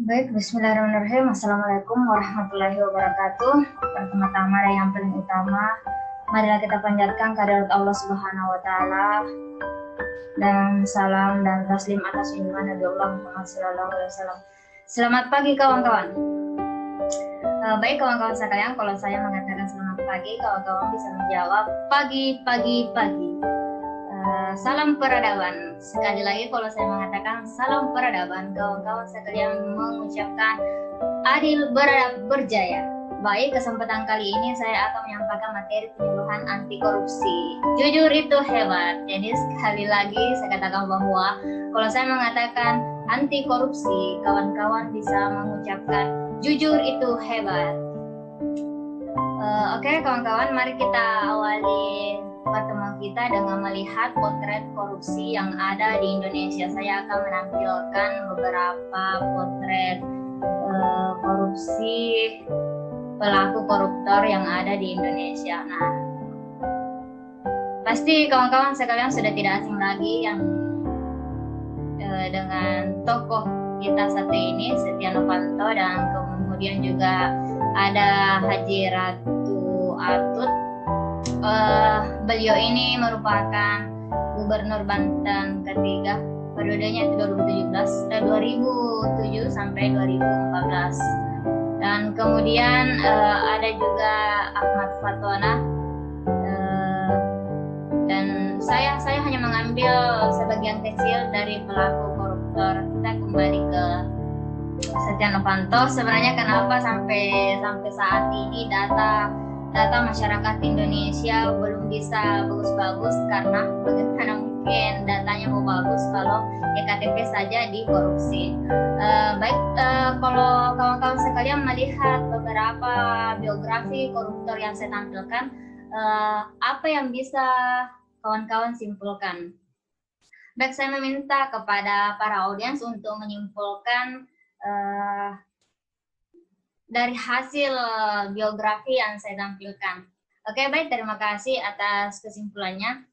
Baik, bismillahirrahmanirrahim. Assalamualaikum warahmatullahi wabarakatuh. Pertama-tama dan yang paling utama, marilah kita panjatkan kehadirat Allah Subhanahu wa taala dan salam dan taslim atas junjungan Nabi Allah Muhammad sallallahu alaihi wasallam. Selamat pagi kawan-kawan. Baik kawan-kawan sekalian, kalau saya mengatakan selamat pagi, kawan-kawan bisa menjawab pagi. Salam peradaban. Sekali lagi kalau saya mengatakan salam peradaban, kawan-kawan sekalian mengucapkan adil beradab berjaya. Baik, kesempatan kali ini saya akan menyampaikan materi penyuluhan anti korupsi. Jujur itu hebat. Jadi sekali lagi saya katakan bahwa kalau saya mengatakan anti korupsi, kawan-kawan bisa mengucapkan jujur itu hebat. Oke, kawan-kawan, mari kita awali pertemuan kita dengan melihat potret korupsi yang ada di Indonesia. Saya akan menampilkan beberapa potret korupsi pelaku koruptor yang ada di Indonesia. Nah, pasti kawan-kawan sekalian sudah tidak asing lagi yang dengan tokoh kita satu ini, Setia Novanto, dan kemudian juga ada Haji Ratu Atut. Beliau ini merupakan Gubernur Banten ketiga, periodenya 2007 sampai 2014. Dan kemudian ada juga Ahmad Fatona, dan saya hanya mengambil sebagian kecil dari pelaku koruptor. Kita kembali ke Setia Novanto. Sebenarnya kenapa sampai saat ini data masyarakat Indonesia belum bisa bagus-bagus, karena bagaimana mungkin datanya mau bagus kalau EKTP saja dikorupsi. Kalau kawan-kawan sekalian melihat beberapa biografi koruptor yang saya tampilkan, apa yang bisa kawan-kawan simpulkan? Baik, saya meminta kepada para audiens untuk menyimpulkan dari hasil biografi yang saya tampilkan. Oke, baik, terima kasih atas kesimpulannya.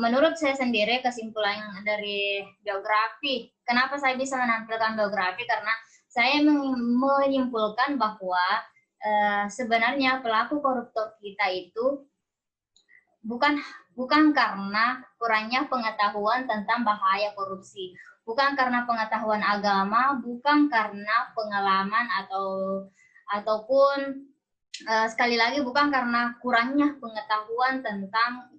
Menurut saya sendiri, kesimpulan dari biografi, kenapa saya bisa menampilkan biografi? Karena saya menyimpulkan bahwa sebenarnya pelaku koruptor kita itu bukan karena kurangnya pengetahuan tentang bahaya korupsi, bukan karena pengetahuan agama, bukan karena pengalaman ataupun sekali lagi bukan karena kurangnya pengetahuan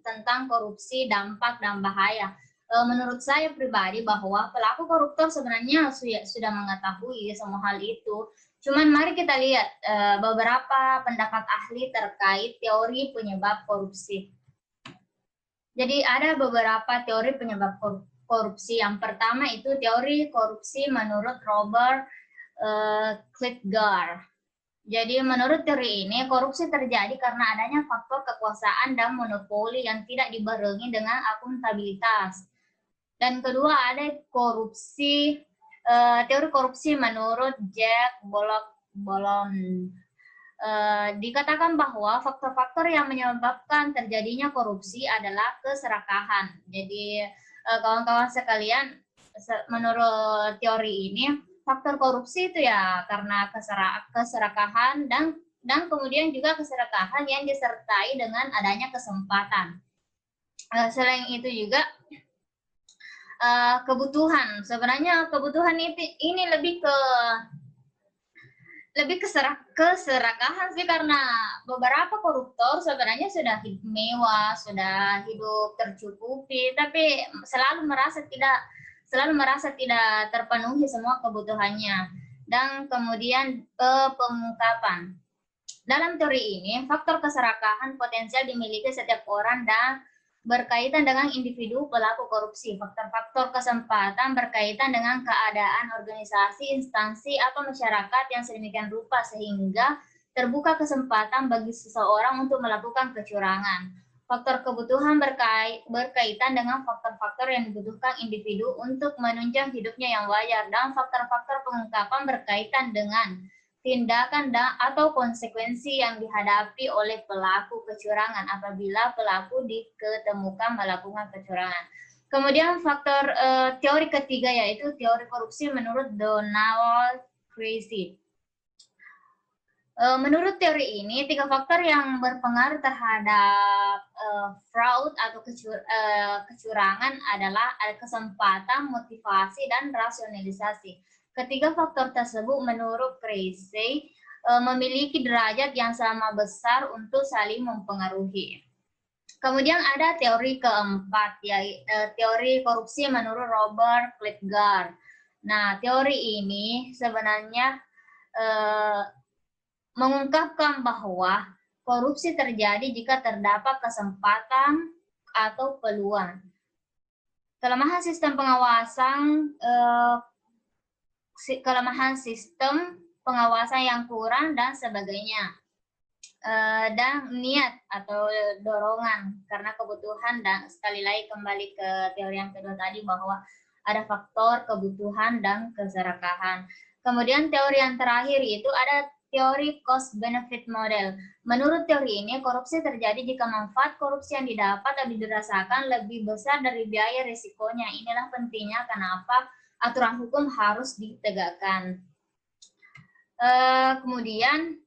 tentang korupsi, dampak dan bahaya. Menurut saya pribadi bahwa pelaku koruptor sebenarnya sudah mengetahui semua hal itu. Cuman mari kita lihat beberapa pendapat ahli terkait teori penyebab korupsi. Jadi ada beberapa teori penyebab korupsi. Yang pertama itu teori korupsi menurut Robert Klitgar. Jadi menurut teori ini, korupsi terjadi karena adanya faktor kekuasaan dan monopoli yang tidak dibarengi dengan akuntabilitas. Dan kedua ada teori korupsi menurut Jack Bolon. Dikatakan bahwa faktor-faktor yang menyebabkan terjadinya korupsi adalah keserakahan. Jadi kawan-kawan sekalian, menurut teori ini faktor korupsi itu ya karena keserakahan dan kemudian juga keserakahan yang disertai dengan adanya kesempatan. Selain itu juga kebutuhan. Sebenarnya kebutuhan ini lebih keserakahan sih, karena beberapa koruptor sebenarnya sudah hidup mewah, sudah hidup tercukupi, tapi selalu merasa tidak terpenuhi semua kebutuhannya. Dan kemudian pengungkapan. Dalam teori ini, faktor keserakahan potensial dimiliki setiap orang dan berkaitan dengan individu pelaku korupsi. Faktor-faktor kesempatan berkaitan dengan keadaan organisasi, instansi, atau masyarakat yang sedemikian rupa sehingga terbuka kesempatan bagi seseorang untuk melakukan kecurangan. Faktor kebutuhan berkaitan dengan faktor-faktor yang dibutuhkan individu untuk menunjang hidupnya yang wajar, dan faktor-faktor pengungkapan berkaitan dengan tindakan atau konsekuensi yang dihadapi oleh pelaku kecurangan apabila pelaku diketemukan melakukan kecurangan. Kemudian faktor teori ketiga yaitu teori korupsi menurut Donald Creasy. Menurut teori ini, 3 faktor yang berpengaruh terhadap fraud atau kecurangan adalah kesempatan, motivasi, dan rasionalisasi. Ketiga faktor tersebut menurut Creasy memiliki derajat yang sama besar untuk saling mempengaruhi. Kemudian ada teori keempat, yaitu teori korupsi menurut Robert Klitgaard. Nah, teori ini sebenarnya mengungkapkan bahwa korupsi terjadi jika terdapat kesempatan atau peluang. Kelemahan sistem pengawasan yang kurang dan sebagainya. Dan niat atau dorongan karena kebutuhan, dan sekali lagi kembali ke teori yang kedua tadi bahwa ada faktor kebutuhan dan keserakahan. Kemudian teori yang terakhir itu ada teori cost benefit model. Menurut teori ini, korupsi terjadi jika manfaat korupsi yang didapat dan dirasakan lebih besar dari biaya risikonya. Inilah pentingnya kenapa aturan hukum harus ditegakkan. Kemudian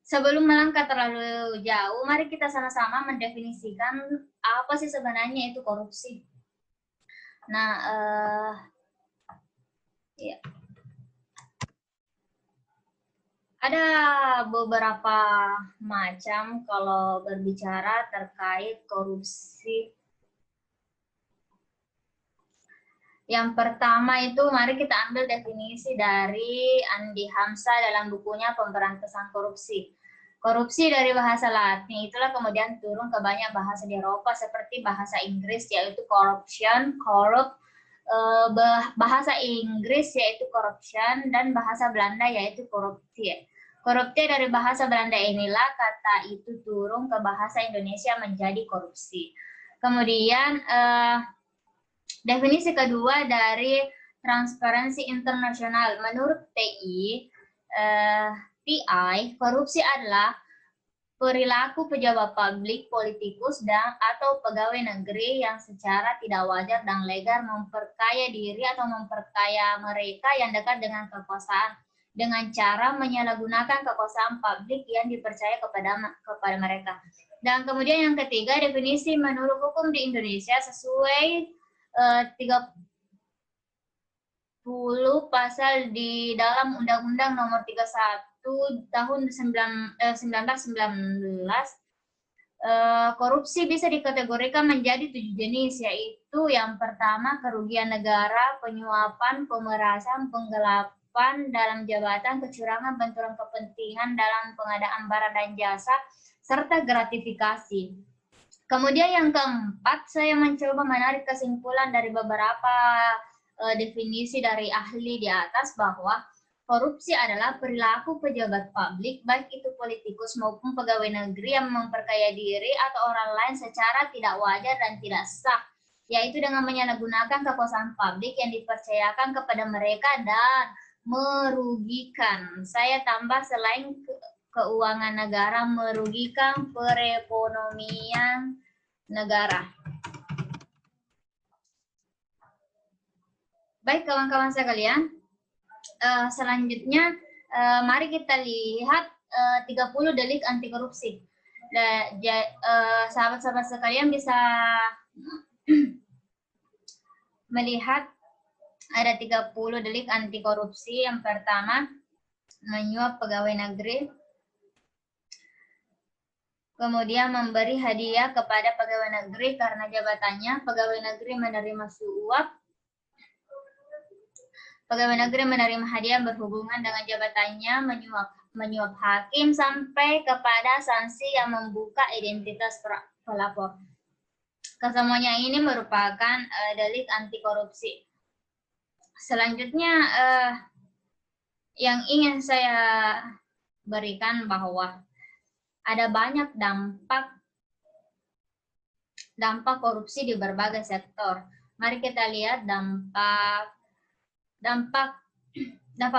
sebelum melangkah terlalu jauh, mari kita sama-sama mendefinisikan apa sih sebenarnya itu korupsi. Nah, ya. Ada beberapa macam kalau berbicara terkait korupsi. Yang pertama itu, mari kita ambil definisi dari Andi Hamzah dalam bukunya Pemberantasan Korupsi. Korupsi dari bahasa Latin itulah kemudian turun ke banyak bahasa di Eropa seperti bahasa Inggris yaitu corruption, corrupt, bahasa Inggris yaitu corruption, dan bahasa Belanda yaitu koruptie. Koruptie dari bahasa Belanda inilah kata itu turun ke bahasa Indonesia menjadi korupsi. Kemudian definisi kedua dari Transparency International, menurut TI, korupsi adalah perilaku pejabat publik, politikus, dan atau pegawai negeri yang secara tidak wajar dan legal memperkaya diri atau memperkaya mereka yang dekat dengan kekuasaan dengan cara menyalahgunakan kekuasaan publik yang dipercaya kepada mereka. Dan kemudian yang ketiga, definisi menurut hukum di Indonesia sesuai 30 pasal di dalam Undang-Undang Nomor 31 tahun 1919, korupsi bisa dikategorikan menjadi 7 jenis, yaitu yang pertama kerugian negara, penyuapan, pemerasan, penggelapan dalam jabatan, kecurangan, benturan kepentingan dalam pengadaan barang dan jasa, serta gratifikasi. Kemudian yang keempat, saya mencoba menarik kesimpulan dari beberapa definisi dari ahli di atas bahwa korupsi adalah perilaku pejabat publik, baik itu politikus maupun pegawai negeri yang memperkaya diri atau orang lain secara tidak wajar dan tidak sah, yaitu dengan menyalahgunakan kekuasaan publik yang dipercayakan kepada mereka dan merugikan. Saya tambah selain keuangan negara, merugikan perekonomian negara. Baik kawan-kawan sekalian, selanjutnya mari kita lihat 30 delik anti korupsi. Sahabat-sahabat sekalian bisa melihat ada 30 delik anti korupsi. Yang pertama, menyuap pegawai negeri. Kemudian memberi hadiah kepada pegawai negeri karena jabatannya. Pegawai negeri menerima suap. Pegawai negeri menerima hadiah berhubungan dengan jabatannya, menyuap hakim, sampai kepada sanksi yang membuka identitas pelapor. Kesemuanya ini merupakan delik anti korupsi. Selanjutnya yang ingin saya berikan bahwa ada banyak dampak korupsi di berbagai sektor. Mari kita lihat dampak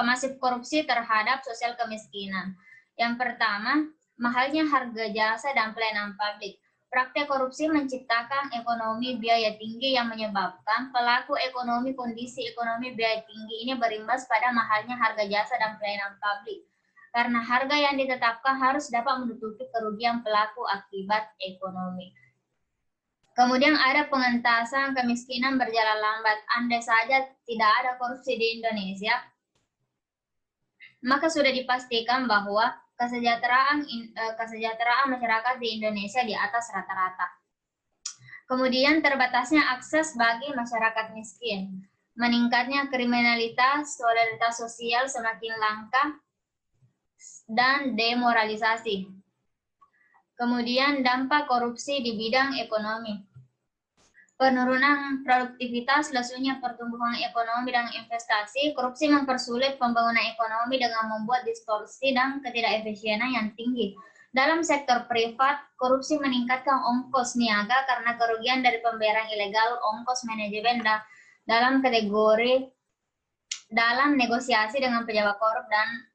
masif korupsi terhadap sosial kemiskinan. Yang pertama, mahalnya harga jasa dan pelayanan publik. Praktek korupsi menciptakan ekonomi biaya tinggi yang menyebabkan pelaku ekonomi kondisi ekonomi biaya tinggi ini berimbas pada mahalnya harga jasa dan pelayanan publik. Karena harga yang ditetapkan harus dapat menutupi kerugian pelaku akibat ekonomi. Kemudian ada pengentasan kemiskinan berjalan lambat. Andai saja tidak ada korupsi di Indonesia, maka sudah dipastikan bahwa kesejahteraan masyarakat di Indonesia di atas rata-rata. Kemudian terbatasnya akses bagi masyarakat miskin, meningkatnya kriminalitas, solidaritas sosial semakin langka, dan demoralisasi. Kemudian dampak korupsi di bidang ekonomi. Penurunan produktivitas, lesunya pertumbuhan ekonomi dan investasi, korupsi mempersulit pembangunan ekonomi dengan membuat distorsi dan ketidakefisienan yang tinggi. Dalam sektor privat, korupsi meningkatkan ongkos niaga karena kerugian dari pembayaran ilegal, ongkos manajemen dalam negosiasi dengan pejabat korup dan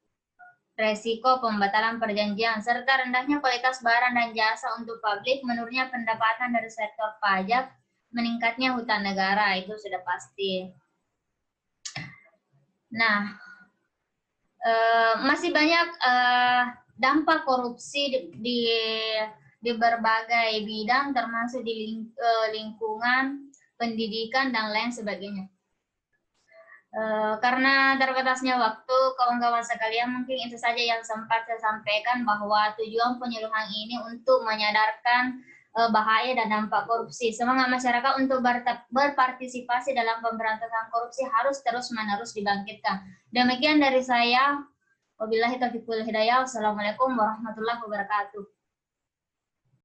resiko pembatalan perjanjian, serta rendahnya kualitas barang dan jasa untuk publik, menurunnya pendapatan dari sektor pajak, meningkatnya hutang negara, itu sudah pasti. Nah, masih banyak dampak korupsi di berbagai bidang, termasuk di lingkungan, pendidikan, dan lain sebagainya. Karena terbatasnya waktu, kawan-kawan sekalian, mungkin itu saja yang sempat saya sampaikan, bahwa tujuan penyuluhan ini untuk menyadarkan bahaya dan dampak korupsi. Semangat masyarakat untuk berpartisipasi dalam pemberantasan korupsi harus terus-menerus dibangkitkan. Demikian dari saya. Wabillahi taufiq wal hidayah. Wassalamualaikum warahmatullahi wabarakatuh.